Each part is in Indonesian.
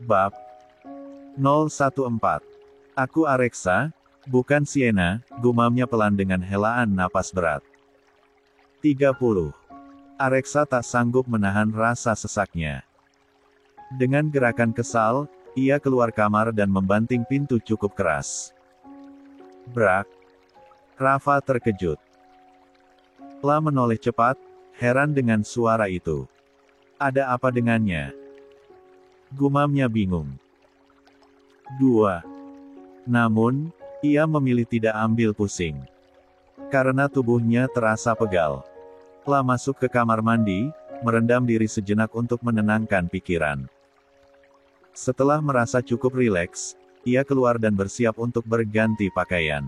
Bab 014. Aku Areksa, bukan Sienna, gumamnya pelan dengan helaan napas berat. 30. Areksa tak sanggup menahan rasa sesaknya. Dengan gerakan kesal, ia keluar kamar dan membanting pintu cukup keras. Brak. Rafa terkejut. La menoleh cepat, heran dengan suara itu. Ada apa dengannya? Gumamnya bingung. 2. Namun, ia memilih tidak ambil pusing. Karena tubuhnya terasa pegal. La masuk ke kamar mandi, merendam diri sejenak untuk menenangkan pikiran. Setelah merasa cukup rileks, ia keluar dan bersiap untuk berganti pakaian.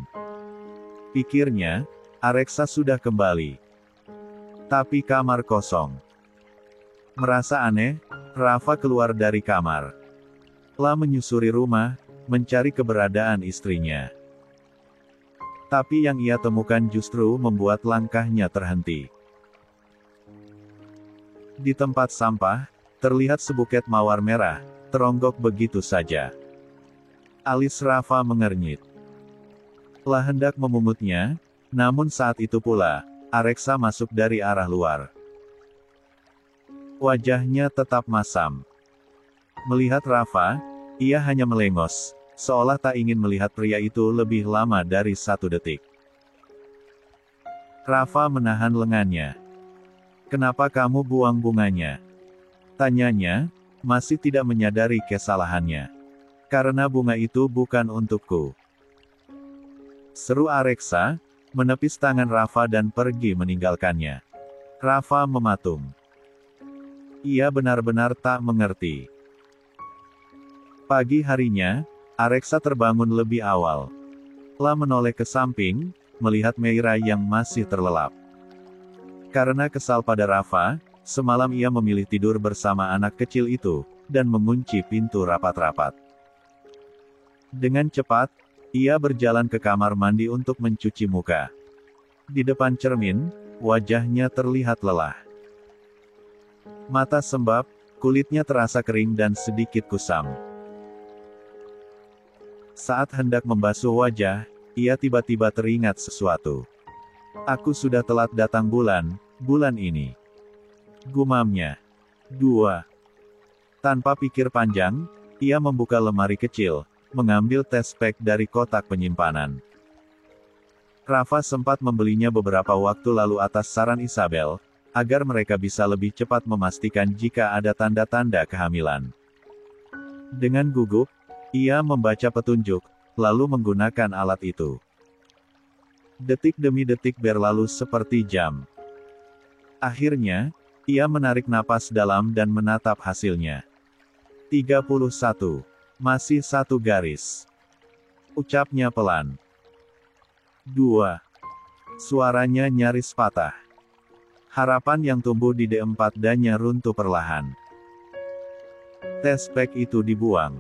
Pikirnya, Areksa sudah kembali. Tapi kamar kosong. Merasa aneh, Rafa keluar dari kamar. La menyusuri rumah, mencari keberadaan istrinya. Tapi yang ia temukan justru membuat langkahnya terhenti. Di tempat sampah, terlihat sebuket mawar merah, teronggok begitu saja. Alis Rafa mengernyit. La hendak memungutnya, namun saat itu pula, Areksa masuk dari arah luar. Wajahnya tetap masam. Melihat Rafa, ia hanya melengos, seolah tak ingin melihat pria itu lebih lama dari 1 detik. Rafa menahan lengannya. Kenapa kamu buang bunganya? Tanyanya, masih tidak menyadari kesalahannya. Karena bunga itu bukan untukku. Seru Areksa, menepis tangan Rafa dan pergi meninggalkannya. Rafa mematung. Ia benar-benar tak mengerti. Pagi harinya, Areksa terbangun lebih awal. La menoleh ke samping, melihat Meira yang masih terlelap. Karena kesal pada Rafa, semalam ia memilih tidur bersama anak kecil itu, dan mengunci pintu rapat-rapat. Dengan cepat, ia berjalan ke kamar mandi untuk mencuci muka. Di depan cermin, wajahnya terlihat lelah. Mata sembab, kulitnya terasa kering dan sedikit kusam. Saat hendak membasuh wajah, ia tiba-tiba teringat sesuatu. Aku sudah telat datang bulan ini. Gumamnya. 2. Tanpa pikir panjang, ia membuka lemari kecil, mengambil tes pack dari kotak penyimpanan. Rafa sempat membelinya beberapa waktu lalu atas saran Isabel, agar mereka bisa lebih cepat memastikan jika ada tanda-tanda kehamilan. Dengan gugup, ia membaca petunjuk, lalu menggunakan alat itu. Detik demi detik berlalu seperti jam. Akhirnya, ia menarik napas dalam dan menatap hasilnya. 31. Masih 1 garis. Ucapnya pelan. 2. Suaranya nyaris patah. Harapan yang tumbuh di D4 danya runtuh perlahan. Tes pack itu dibuang.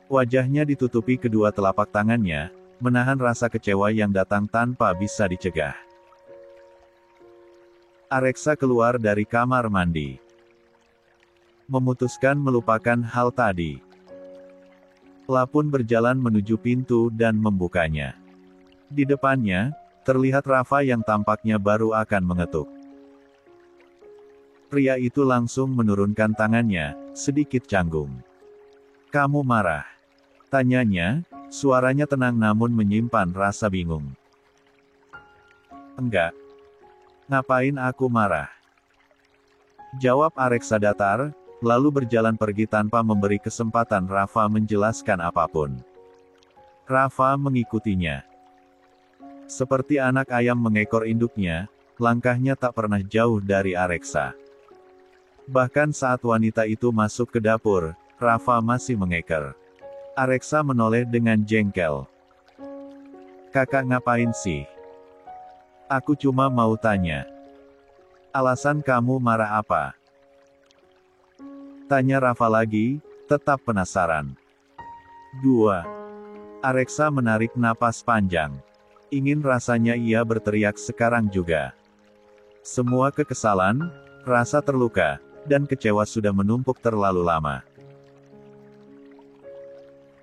Wajahnya ditutupi kedua telapak tangannya, menahan rasa kecewa yang datang tanpa bisa dicegah. Areksa keluar dari kamar mandi. Memutuskan melupakan hal tadi. La pun berjalan menuju pintu dan membukanya. Di depannya, terlihat Rafa yang tampaknya baru akan mengetuk. Pria itu langsung menurunkan tangannya, sedikit canggung. Kamu marah? Tanyanya, suaranya tenang namun menyimpan rasa bingung. Enggak. Ngapain aku marah? Jawab Areksa datar, lalu berjalan pergi tanpa memberi kesempatan Rafa menjelaskan apapun. Rafa mengikutinya. Seperti anak ayam mengekor induknya, langkahnya tak pernah jauh dari Areksa. Bahkan saat wanita itu masuk ke dapur, Rafa masih mengeker. Areksa menoleh dengan jengkel. Kakak ngapain sih? Aku cuma mau tanya. Alasan kamu marah apa? Tanya Rafa lagi, tetap penasaran. 2. Areksa menarik napas panjang. Ingin rasanya ia berteriak sekarang juga. Semua kekesalan, rasa terluka, dan kecewa sudah menumpuk terlalu lama.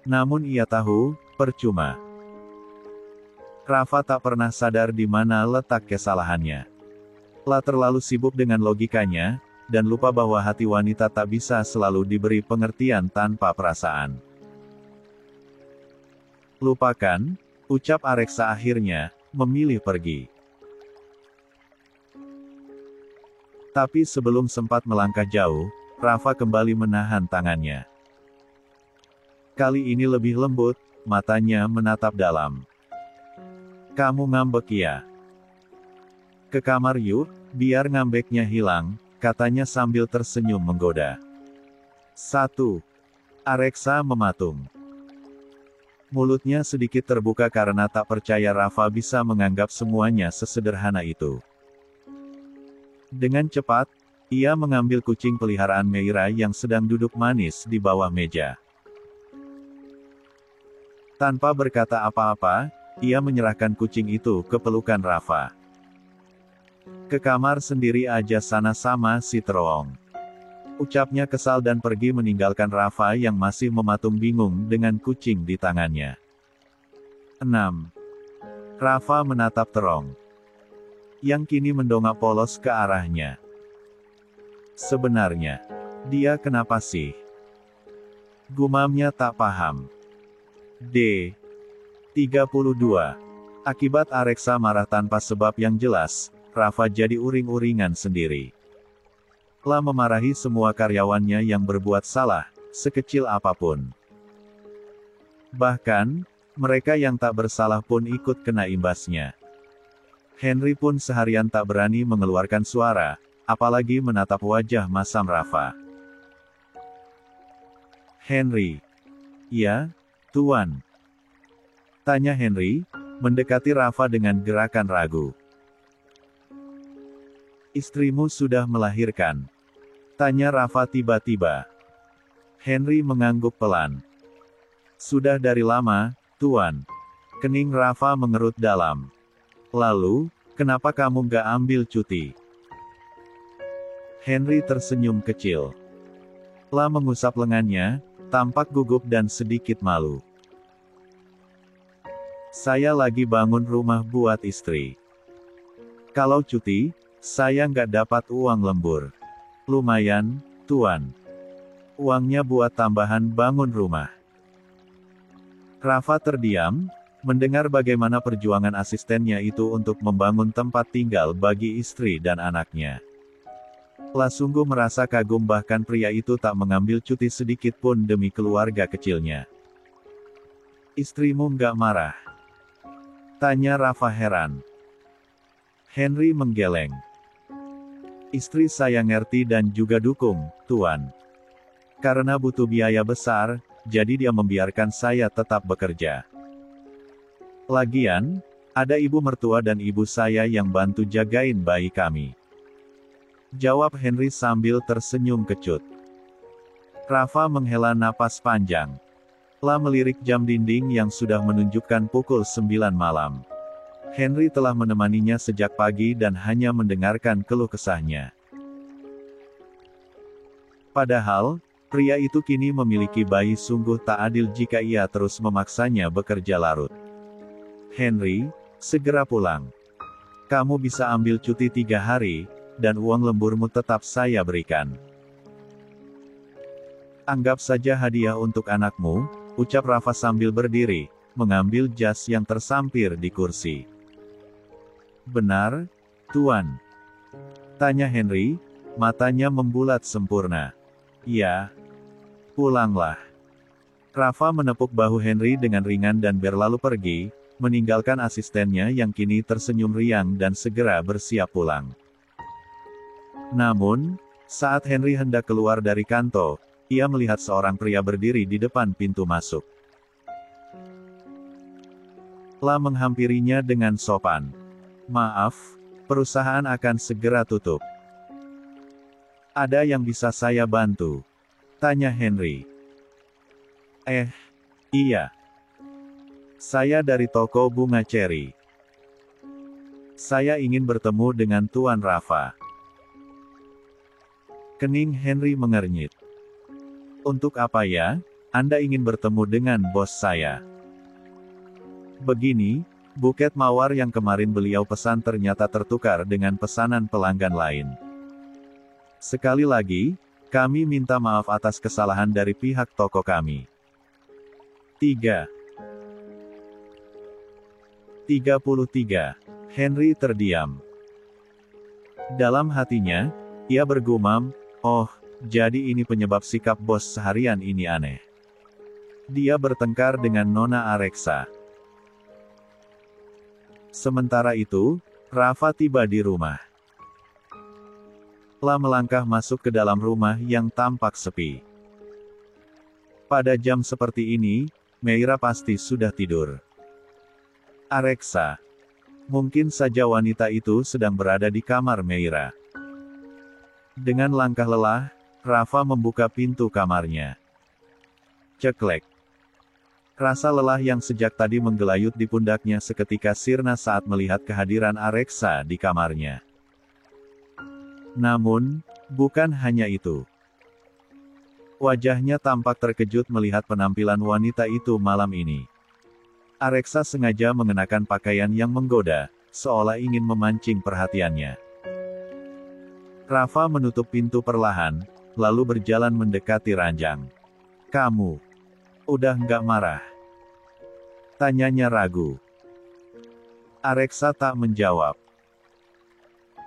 Namun ia tahu, percuma. Rafa tak pernah sadar di mana letak kesalahannya. La terlalu sibuk dengan logikanya, dan lupa bahwa hati wanita tak bisa selalu diberi pengertian tanpa perasaan. Lupakan, ucap Areksa akhirnya, memilih pergi. Tapi sebelum sempat melangkah jauh, Rafa kembali menahan tangannya. Kali ini lebih lembut, matanya menatap dalam. Kamu ngambek ya? Ke kamar yuk, biar ngambeknya hilang, katanya sambil tersenyum menggoda. 1. Areksa mematung. Mulutnya sedikit terbuka karena tak percaya Rafa bisa menganggap semuanya sesederhana itu. Dengan cepat, ia mengambil kucing peliharaan Meira yang sedang duduk manis di bawah meja. Tanpa berkata apa-apa, ia menyerahkan kucing itu ke pelukan Rafa. Ke kamar sendiri aja sana sama si Terowong. Ucapnya kesal dan pergi meninggalkan Rafa yang masih mematung bingung dengan kucing di tangannya. 6. Rafa menatap Terong, yang kini mendongak polos ke arahnya. Sebenarnya, dia kenapa sih? Gumamnya tak paham. D. 32. Akibat Areksa marah tanpa sebab yang jelas, Rafa jadi uring-uringan sendiri. La memarahi semua karyawannya yang berbuat salah, sekecil apapun. Bahkan, mereka yang tak bersalah pun ikut kena imbasnya. Henry pun seharian tak berani mengeluarkan suara, apalagi menatap wajah masam Rafa. Henry. Ya, Tuan. Tanya Henry, mendekati Rafa dengan gerakan ragu. Istrimu sudah melahirkan? Tanya Rafa tiba-tiba. Henry mengangguk pelan. Sudah dari lama, Tuan. Kening Rafa mengerut dalam. Lalu, kenapa kamu gak ambil cuti? Henry tersenyum kecil. La mengusap lengannya, tampak gugup dan sedikit malu. Saya lagi bangun rumah buat istri. Kalau cuti, saya nggak dapat uang lembur. Lumayan, Tuan. Uangnya buat tambahan bangun rumah. Rafa terdiam, mendengar bagaimana perjuangan asistennya itu untuk membangun tempat tinggal bagi istri dan anaknya. La sungguh merasa kagum bahkan pria itu tak mengambil cuti sedikit pun demi keluarga kecilnya. Istrimu nggak marah? Tanya Rafa heran. Henry menggeleng. Istri saya ngerti dan juga dukung, Tuan. Karena butuh biaya besar, jadi dia membiarkan saya tetap bekerja. Lagian, ada ibu mertua dan ibu saya yang bantu jagain bayi kami. Jawab Henry sambil tersenyum kecut. Rafa menghela napas panjang. La melirik jam dinding yang sudah menunjukkan pukul 9 malam. Henry telah menemaninya sejak pagi dan hanya mendengarkan keluh kesahnya. Padahal, pria itu kini memiliki bayi sungguh tak adil jika ia terus memaksanya bekerja larut. Henry, segera pulang. Kamu bisa ambil cuti 3 hari, dan uang lemburmu tetap saya berikan. Anggap saja hadiah untuk anakmu, ucap Rafa sambil berdiri, mengambil jas yang tersampir di kursi. Benar, Tuan? Tanya Henry, matanya membulat sempurna. Ya. Pulanglah. Rafa menepuk bahu Henry dengan ringan dan berlalu pergi, meninggalkan asistennya yang kini tersenyum riang dan segera bersiap pulang. Namun, saat Henry hendak keluar dari kantor, ia melihat seorang pria berdiri di depan pintu masuk. La menghampirinya dengan sopan. Maaf, perusahaan akan segera tutup. Ada yang bisa saya bantu? Tanya Henry. Iya. Saya dari toko bunga Cherry. Saya ingin bertemu dengan Tuan Rafa. Kening Henry mengernyit. Untuk apa ya? Anda ingin bertemu dengan bos saya. Begini, buket mawar yang kemarin beliau pesan ternyata tertukar dengan pesanan pelanggan lain. Sekali lagi, kami minta maaf atas kesalahan dari pihak toko kami. 33. Henry terdiam. Dalam hatinya, ia bergumam, "Oh, jadi ini penyebab sikap bos seharian ini aneh. Dia bertengkar dengan Nona Areksa." Sementara itu, Rafa tiba di rumah. La melangkah masuk ke dalam rumah yang tampak sepi. Pada jam seperti ini, Meira pasti sudah tidur. Areksa. Mungkin saja wanita itu sedang berada di kamar Meira. Dengan langkah lelah, Rafa membuka pintu kamarnya. Ceklek. Rasa lelah yang sejak tadi menggelayut di pundaknya seketika sirna saat melihat kehadiran Areksa di kamarnya. Namun, bukan hanya itu. Wajahnya tampak terkejut melihat penampilan wanita itu malam ini. Areksa sengaja mengenakan pakaian yang menggoda, seolah ingin memancing perhatiannya. Rafa menutup pintu perlahan, lalu berjalan mendekati ranjang. "Kamu udah nggak marah?" tanyanya ragu. Areksa tak menjawab.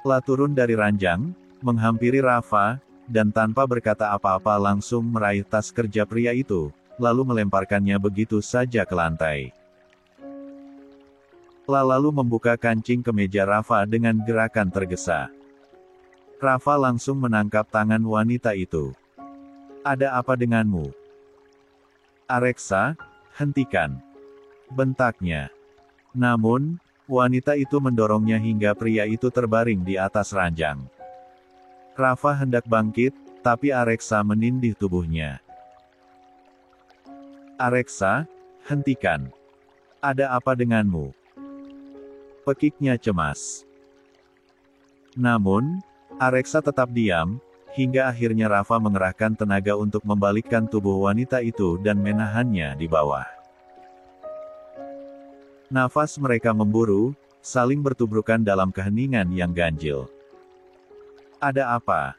La turun dari ranjang, menghampiri Rafa, dan tanpa berkata apa-apa langsung meraih tas kerja pria itu, lalu melemparkannya begitu saja ke lantai. La lalu membuka kancing kemeja Rafa dengan gerakan tergesa. Rafa langsung menangkap tangan wanita itu. "Ada apa denganmu?" "Areksa, hentikan!" bentaknya. Namun, wanita itu mendorongnya hingga pria itu terbaring di atas ranjang. Rafa hendak bangkit, tapi Areksa menindih tubuhnya. "Areksa, hentikan! Ada apa denganmu?" pekiknya cemas. Namun, Areksa tetap diam, hingga akhirnya Rafa mengerahkan tenaga untuk membalikkan tubuh wanita itu dan menahannya di bawah. Nafas mereka memburu, saling bertubrukan dalam keheningan yang ganjil. "Ada apa?"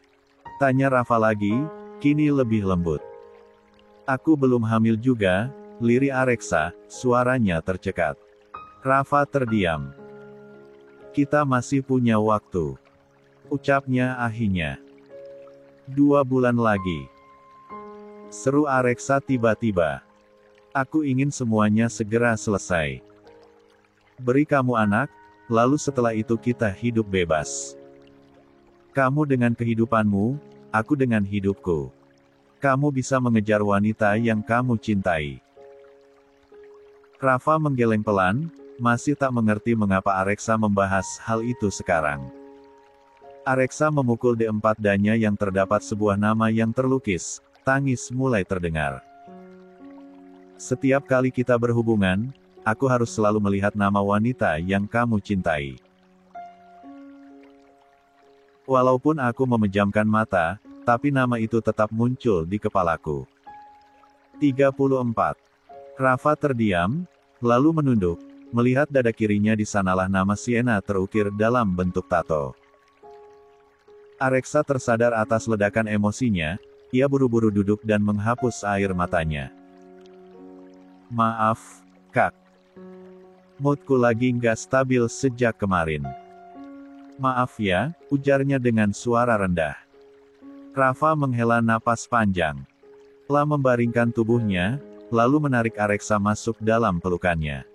tanya Rafa lagi, kini lebih lembut. "Aku belum hamil juga," lirih Areksa, suaranya tercekat. Rafa terdiam. "Kita masih punya waktu," ucapnya akhirnya. 2 bulan lagi," seru Areksa tiba-tiba. "Aku ingin semuanya segera selesai. Beri kamu anak, lalu setelah itu kita hidup bebas. Kamu dengan kehidupanmu, aku dengan hidupku. Kamu bisa mengejar wanita yang kamu cintai." Rafa menggeleng pelan, masih tak mengerti mengapa Areksa membahas hal itu sekarang. Areksa memukul D4 danya yang terdapat sebuah nama yang terlukis, tangis mulai terdengar. "Setiap kali kita berhubungan, aku harus selalu melihat nama wanita yang kamu cintai. Walaupun aku memejamkan mata, tapi nama itu tetap muncul di kepalaku." 34. Rafa terdiam, lalu menunduk, melihat dada kirinya di sanalah nama Sienna terukir dalam bentuk tato. Areksa tersadar atas ledakan emosinya, ia buru-buru duduk dan menghapus air matanya. "Maaf, Kak. Moodku lagi nggak stabil sejak kemarin." "Maaf ya," ujarnya dengan suara rendah. Rafa menghela napas panjang. La membaringkan tubuhnya, lalu menarik Areksa masuk dalam pelukannya.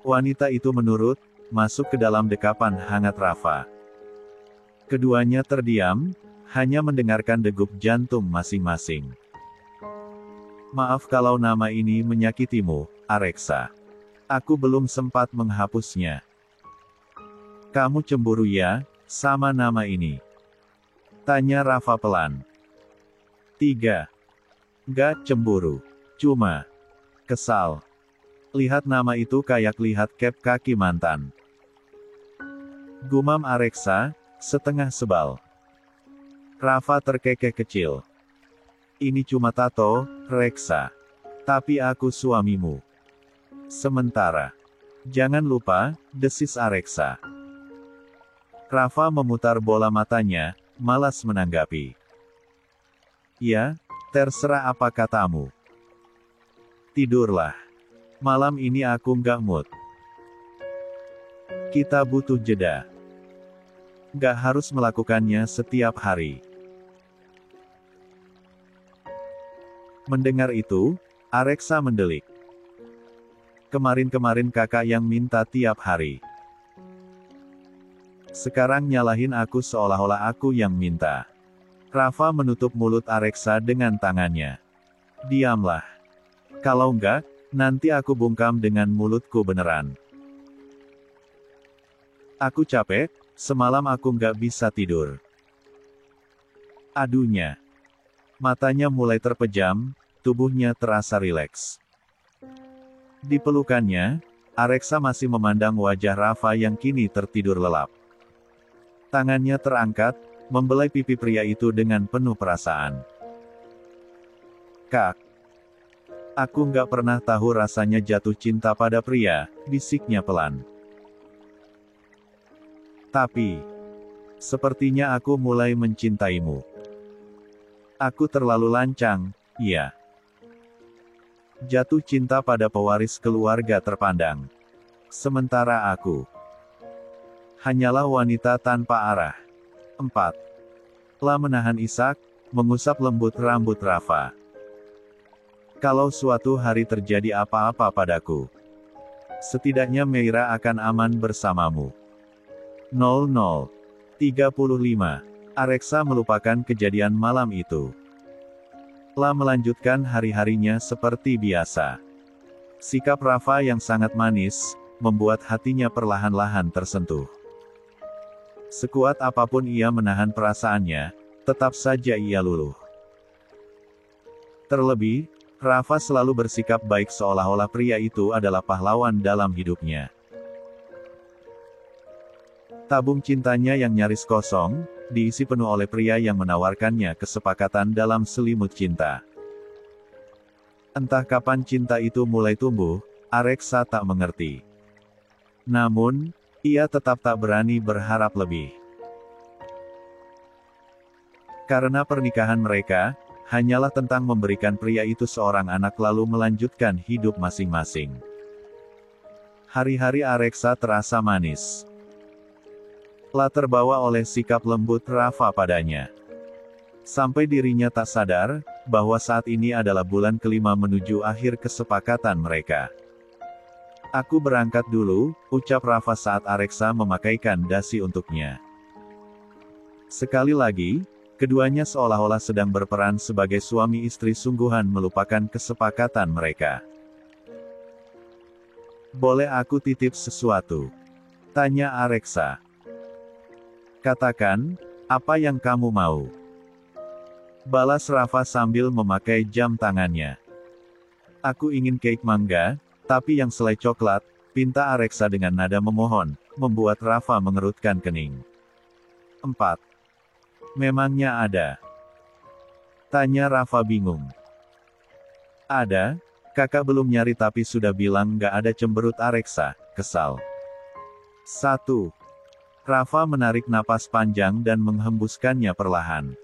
Wanita itu menurut, masuk ke dalam dekapan hangat Rafa. Keduanya terdiam, hanya mendengarkan degup jantung masing-masing. "Maaf kalau nama ini menyakitimu, Areksa. Aku belum sempat menghapusnya." "Kamu cemburu ya, sama nama ini?" tanya Rafa pelan. 3. "Gak cemburu. Cuma kesal. Lihat nama itu kayak lihat cap kaki mantan." Gumam Areksa, setengah sebal. Rafa terkekeh kecil. Ini cuma tato, Reksa. Tapi aku suamimu. Sementara. Jangan lupa, desis Areksa. Rafa memutar bola matanya, malas menanggapi. Ya, terserah apa katamu. Tidurlah. Malam ini aku nggak mood. Kita butuh jeda. Nggak harus melakukannya setiap hari. Mendengar itu, Areksa mendelik. Kemarin-kemarin kakak yang minta tiap hari. Sekarang nyalahin aku seolah-olah aku yang minta. Rafa menutup mulut Areksa dengan tangannya. Diamlah. Kalau enggak, nanti aku bungkam dengan mulutku beneran. Aku capek, semalam aku nggak bisa tidur. Aduhnya. Matanya mulai terpejam, tubuhnya terasa rileks. Di pelukannya, Areksa masih memandang wajah Rafa yang kini tertidur lelap. Tangannya terangkat, membelai pipi pria itu dengan penuh perasaan. Kak. Aku nggak pernah tahu rasanya jatuh cinta pada pria, bisiknya pelan. Tapi, sepertinya aku mulai mencintaimu. Aku terlalu lancang, iya. Jatuh cinta pada pewaris keluarga terpandang. Sementara aku hanyalah wanita tanpa arah. 4. La menahan isak, mengusap lembut rambut Rafa. Kalau suatu hari terjadi apa-apa padaku, setidaknya Meira akan aman bersamamu. 00:35. Areksa melupakan kejadian malam itu. La melanjutkan hari-harinya seperti biasa. Sikap Rafa yang sangat manis, membuat hatinya perlahan-lahan tersentuh. Sekuat apapun ia menahan perasaannya, tetap saja ia luluh. Terlebih, Rafa selalu bersikap baik seolah-olah pria itu adalah pahlawan dalam hidupnya. Tabung cintanya yang nyaris kosong, diisi penuh oleh pria yang menawarkannya kesepakatan dalam selimut cinta. Entah kapan cinta itu mulai tumbuh, Areksa tak mengerti. Namun, ia tetap tak berani berharap lebih. Karena pernikahan mereka, hanyalah tentang memberikan pria itu seorang anak lalu melanjutkan hidup masing-masing. Hari-hari Areksa terasa manis. La terbawa oleh sikap lembut Rafa padanya. Sampai dirinya tak sadar, bahwa saat ini adalah bulan kelima menuju akhir kesepakatan mereka. Aku berangkat dulu, ucap Rafa saat Areksa memakaikan dasi untuknya. Sekali lagi, keduanya seolah-olah sedang berperan sebagai suami istri sungguhan melupakan kesepakatan mereka. Boleh aku titip sesuatu? Tanya Areksa. Katakan, apa yang kamu mau? Balas Rafa sambil memakai jam tangannya. Aku ingin cake mangga, tapi yang selai coklat, pinta Areksa dengan nada memohon, membuat Rafa mengerutkan kening. 4. Memangnya ada? Tanya Rafa bingung. Ada, kakak belum nyari tapi sudah bilang nggak ada, cemberut Areksa, kesal. 1. Rafa menarik napas panjang dan menghembuskannya perlahan.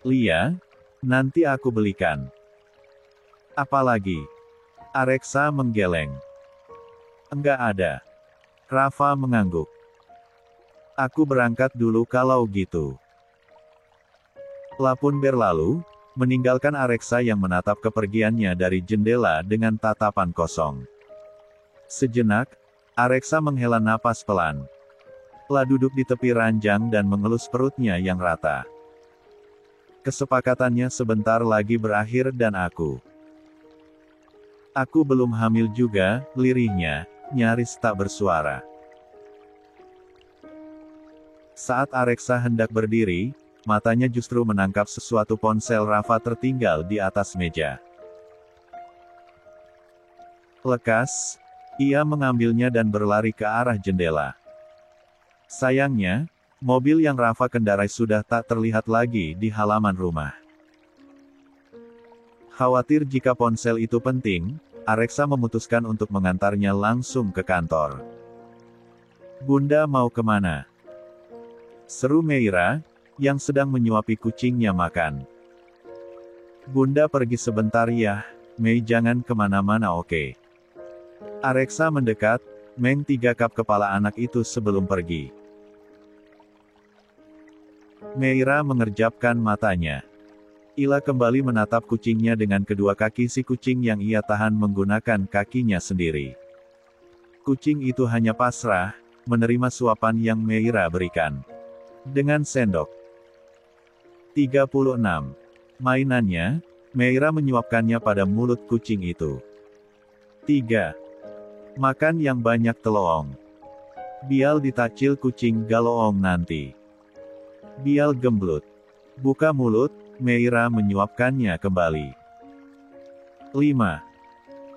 Lia, nanti aku belikan. Apalagi? Areksa menggeleng. Enggak ada. Rafa mengangguk. Aku berangkat dulu kalau gitu. La pun berlalu, meninggalkan Areksa yang menatap kepergiannya dari jendela dengan tatapan kosong. Sejenak, Areksa menghela napas pelan. La duduk di tepi ranjang dan mengelus perutnya yang rata. Kesepakatannya sebentar lagi berakhir dan aku belum hamil juga, lirihnya, nyaris tak bersuara. Saat Areksa hendak berdiri, matanya justru menangkap sesuatu. Ponsel Rafa tertinggal di atas meja. Lekas, ia mengambilnya dan berlari ke arah jendela. Sayangnya, mobil yang Rafa kendarai sudah tak terlihat lagi di halaman rumah. Khawatir jika ponsel itu penting, Areksa memutuskan untuk mengantarnya langsung ke kantor. "Bunda mau kemana?" seru Meira, yang sedang menyuapi kucingnya makan. "Bunda pergi sebentar ya, Mei, jangan kemana-mana, oke?" Areksa mendekat, menggigap kepala anak itu sebelum pergi. Meira mengerjapkan matanya. Ila kembali menatap kucingnya dengan kedua kaki si kucing yang ia tahan menggunakan kakinya sendiri. Kucing itu hanya pasrah, menerima suapan yang Meira berikan. Dengan sendok. 36. Mainannya, Meira menyuapkannya pada mulut kucing itu. 3. Makan yang banyak teloong. Bial ditacil kucing galoong nanti. Bial gemblut. Buka mulut, Meira menyuapkannya kembali. 5.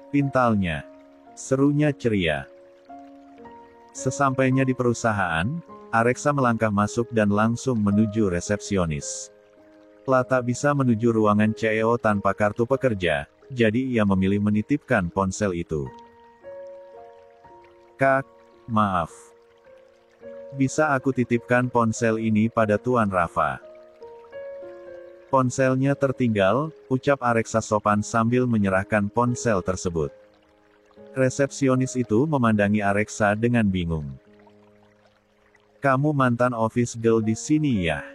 Pintalnya. Serunya ceria. Sesampainya di perusahaan, Areksa melangkah masuk dan langsung menuju resepsionis. Tak bisa menuju ruangan CEO tanpa kartu pekerja, jadi ia memilih menitipkan ponsel itu. "Kak, maaf. Bisa aku titipkan ponsel ini pada Tuan Rafa?" "Ponselnya tertinggal," ucap Areksa sopan sambil menyerahkan ponsel tersebut. Resepsionis itu memandangi Areksa dengan bingung. "Kamu mantan office girl di sini ya?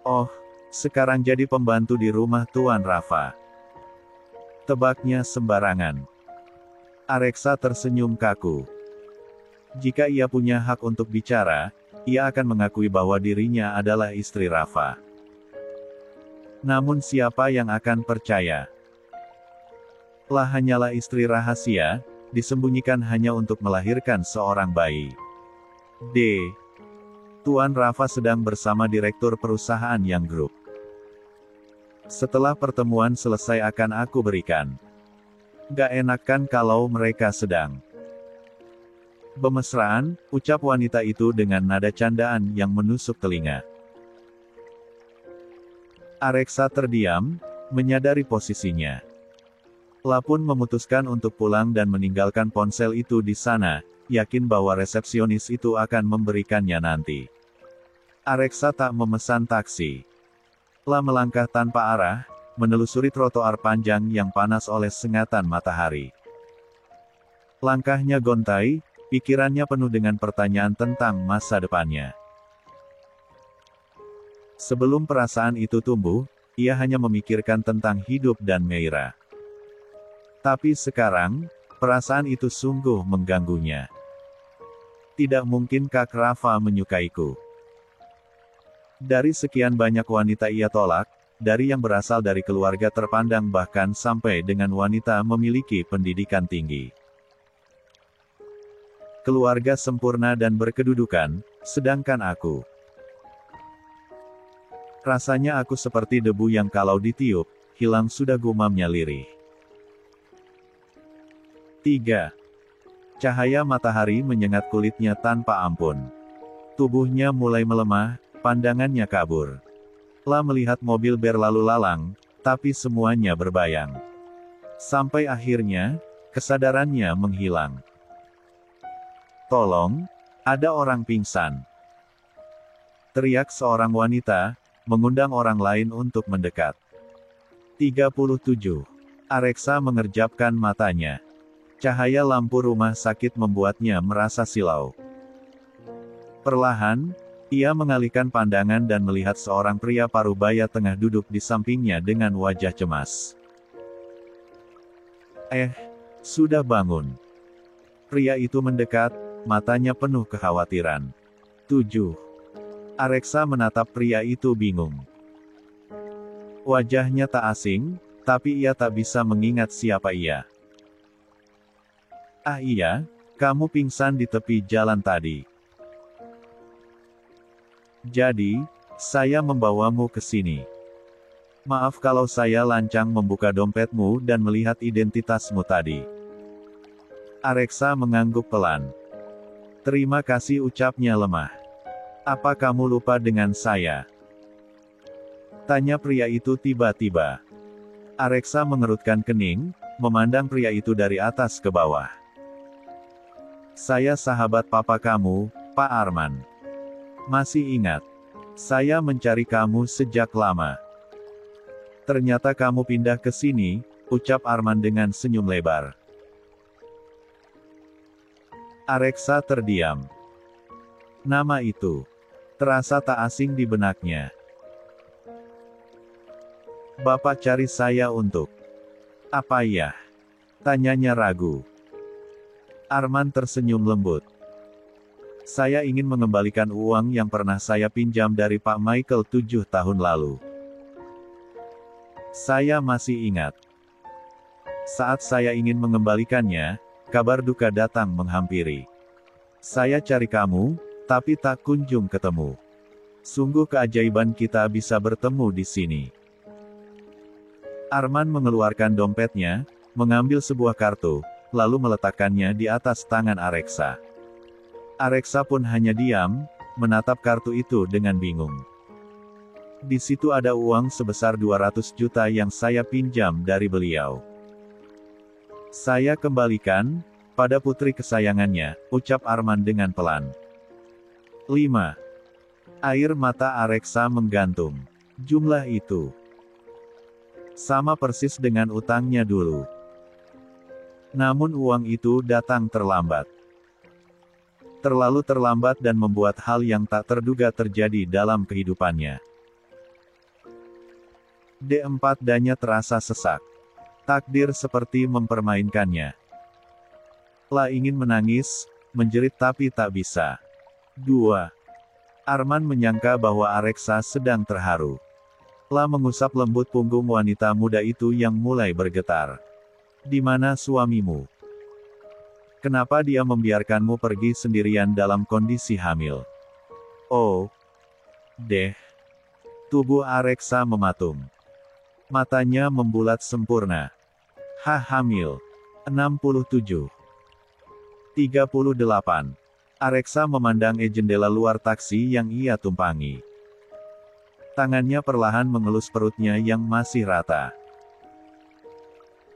Oh, sekarang jadi pembantu di rumah Tuan Rafa." Tebaknya sembarangan. Areksa tersenyum kaku. Jika ia punya hak untuk bicara, ia akan mengakui bahwa dirinya adalah istri Rafa. Namun siapa yang akan percaya? Hanyalah istri rahasia, disembunyikan hanya untuk melahirkan seorang bayi. Tuan Rafa sedang bersama direktur perusahaan yang grup. Setelah pertemuan selesai akan aku berikan. Gak enak kan kalau mereka sedang bermesraan, ucap wanita itu dengan nada candaan yang menusuk telinga. Areksa terdiam, menyadari posisinya. Pun memutuskan untuk pulang dan meninggalkan ponsel itu di sana, yakin bahwa resepsionis itu akan memberikannya nanti. Areksa tak memesan taksi. Melangkah tanpa arah, menelusuri trotoar panjang yang panas oleh sengatan matahari. Langkahnya gontai, pikirannya penuh dengan pertanyaan tentang masa depannya. Sebelum perasaan itu tumbuh, ia hanya memikirkan tentang hidup dan Meira. Tapi sekarang, perasaan itu sungguh mengganggunya. Tidak mungkin Kak Rafa menyukaiku. Dari sekian banyak wanita ia tolak, dari yang berasal dari keluarga terpandang bahkan sampai dengan wanita memiliki pendidikan tinggi. Keluarga sempurna dan berkedudukan, sedangkan aku. Rasanya aku seperti debu yang kalau ditiup, hilang sudah, gumamnya lirih. 3. Cahaya matahari menyengat kulitnya tanpa ampun. Tubuhnya mulai melemah, pandangannya kabur. Melihat mobil berlalu lalang, tapi semuanya berbayang. Sampai akhirnya, kesadarannya menghilang. "Tolong, ada orang pingsan!" teriak seorang wanita, mengundang orang lain untuk mendekat. 37. Areksa mengerjapkan matanya. Cahaya lampu rumah sakit membuatnya merasa silau. Perlahan, ia mengalihkan pandangan dan melihat seorang pria parubaya tengah duduk di sampingnya dengan wajah cemas. Sudah bangun." Pria itu mendekat, matanya penuh kekhawatiran. 7. Areksa menatap pria itu bingung. Wajahnya tak asing, tapi ia tak bisa mengingat siapa ia. Iya, kamu pingsan di tepi jalan tadi. Jadi, saya membawamu ke sini. Maaf kalau saya lancang membuka dompetmu dan melihat identitasmu tadi. Areksa mengangguk pelan. Terima kasih, ucapnya lemah. Apa kamu lupa dengan saya? Tanya pria itu tiba-tiba. Areksa mengerutkan kening, memandang pria itu dari atas ke bawah. Saya sahabat papa kamu, Pak Arman. Masih ingat? Saya mencari kamu sejak lama. Ternyata kamu pindah ke sini, ucap Arman dengan senyum lebar. Areksa terdiam. Nama itu terasa tak asing di benaknya. Bapak cari saya untuk apa ya? Tanyanya ragu. Arman tersenyum lembut. Saya ingin mengembalikan uang yang pernah saya pinjam dari Pak Michael 7 tahun lalu. Saya masih ingat. Saat saya ingin mengembalikannya, kabar duka datang menghampiri. Saya cari kamu, tapi tak kunjung ketemu. Sungguh keajaiban kita bisa bertemu di sini. Arman mengeluarkan dompetnya, mengambil sebuah kartu, lalu meletakkannya di atas tangan Areksa. Areksa pun hanya diam, menatap kartu itu dengan bingung. Di situ ada uang sebesar 200 juta yang saya pinjam dari beliau. Saya kembalikan pada putri kesayangannya, ucap Arman dengan pelan. 5. Air mata Areksa menggantung. Jumlah itu sama persis dengan utangnya dulu. Namun uang itu datang terlambat. Terlalu terlambat dan membuat hal yang tak terduga terjadi dalam kehidupannya. D4 danya terasa sesak. Takdir seperti mempermainkannya. La ingin menangis, menjerit tapi tak bisa. 2. Arman menyangka bahwa Areksa sedang terharu. La mengusap lembut punggung wanita muda itu yang mulai bergetar. Di mana suamimu? Kenapa dia membiarkanmu pergi sendirian dalam kondisi hamil? Oh, deh. Tubuh Areksa mematung. Matanya membulat sempurna. Hamil. 67. 38. Areksa memandang jendela luar taksi yang ia tumpangi. Tangannya perlahan mengelus perutnya yang masih rata.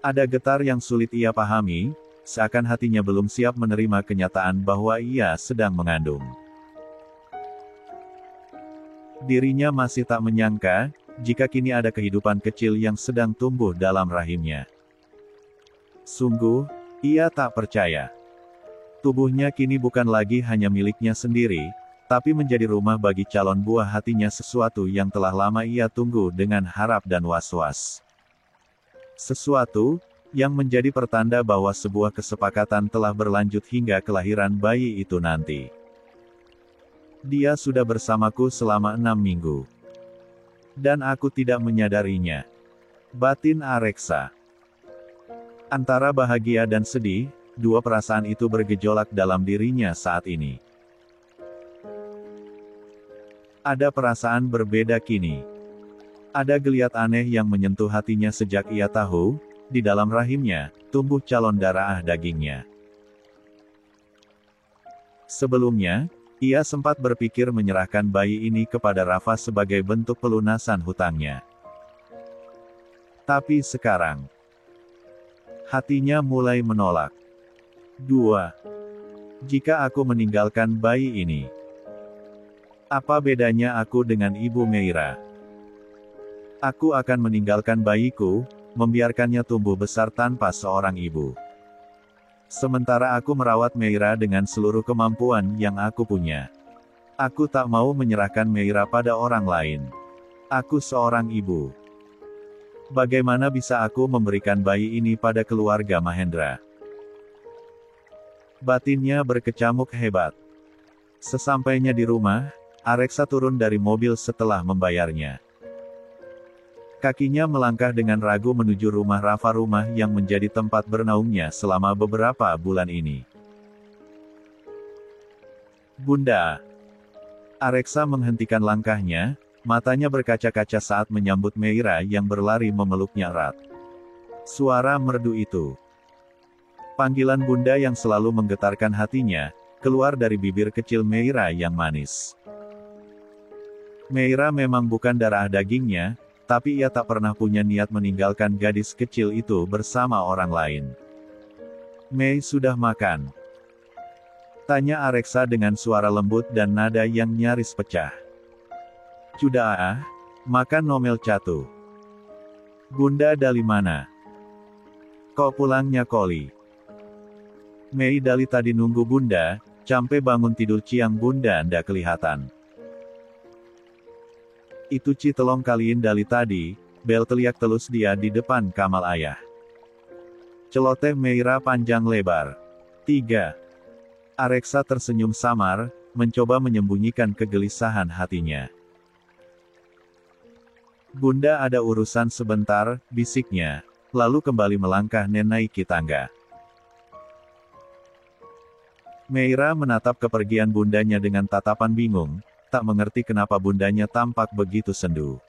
Ada getar yang sulit ia pahami, seakan hatinya belum siap menerima kenyataan bahwa ia sedang mengandung. Dirinya masih tak menyangka, jika kini ada kehidupan kecil yang sedang tumbuh dalam rahimnya. Sungguh, ia tak percaya. Tubuhnya kini bukan lagi hanya miliknya sendiri, tapi menjadi rumah bagi calon buah hatinya, sesuatu yang telah lama ia tunggu dengan harap dan was-was. Sesuatu yang menjadi pertanda bahwa sebuah kesepakatan telah berlanjut hingga kelahiran bayi itu nanti. Dia sudah bersamaku selama 6 minggu. Dan aku tidak menyadarinya. Batin Areksa. Antara bahagia dan sedih, dua perasaan itu bergejolak dalam dirinya saat ini. Ada perasaan berbeda kini. Ada geliat aneh yang menyentuh hatinya sejak ia tahu, di dalam rahimnya, tumbuh calon darah dagingnya. Sebelumnya, ia sempat berpikir menyerahkan bayi ini kepada Rafa sebagai bentuk pelunasan hutangnya. Tapi sekarang, hatinya mulai menolak. 2. Jika aku meninggalkan bayi ini, apa bedanya aku dengan Ibu Meira? Aku akan meninggalkan bayiku, membiarkannya tumbuh besar tanpa seorang ibu. Sementara aku merawat Meira dengan seluruh kemampuan yang aku punya. Aku tak mau menyerahkan Meira pada orang lain. Aku seorang ibu. Bagaimana bisa aku memberikan bayi ini pada keluarga Mahendra? Batinnya berkecamuk hebat. Sesampainya di rumah, Areksa turun dari mobil setelah membayarnya. Kakinya melangkah dengan ragu menuju rumah Rafa, rumah yang menjadi tempat bernaungnya selama beberapa bulan ini. Bunda. Areksa menghentikan langkahnya, matanya berkaca-kaca saat menyambut Meira yang berlari memeluknya erat. Suara merdu itu. Panggilan bunda yang selalu menggetarkan hatinya, keluar dari bibir kecil Meira yang manis. Meira memang bukan darah dagingnya, Tapi ia tak pernah punya niat meninggalkan gadis kecil itu bersama orang lain. Mei sudah makan? Tanya Areksa dengan suara lembut dan nada yang nyaris pecah. Sudah makan nomel catu. Bunda dari mana? Kok pulangnya Koli? Mei dari tadi nunggu bunda, sampai bangun tidur ciang bunda ndak kelihatan. Itu Ci telong kaliin dari tadi, bel teliak telus dia di depan Kamal ayah. Celoteh Meira panjang lebar. 3. Areksa tersenyum samar, mencoba menyembunyikan kegelisahan hatinya. Bunda ada urusan sebentar, bisiknya, lalu kembali melangkah menaiki tangga. Meira menatap kepergian bundanya dengan tatapan bingung, tak mengerti kenapa bundanya tampak begitu sendu.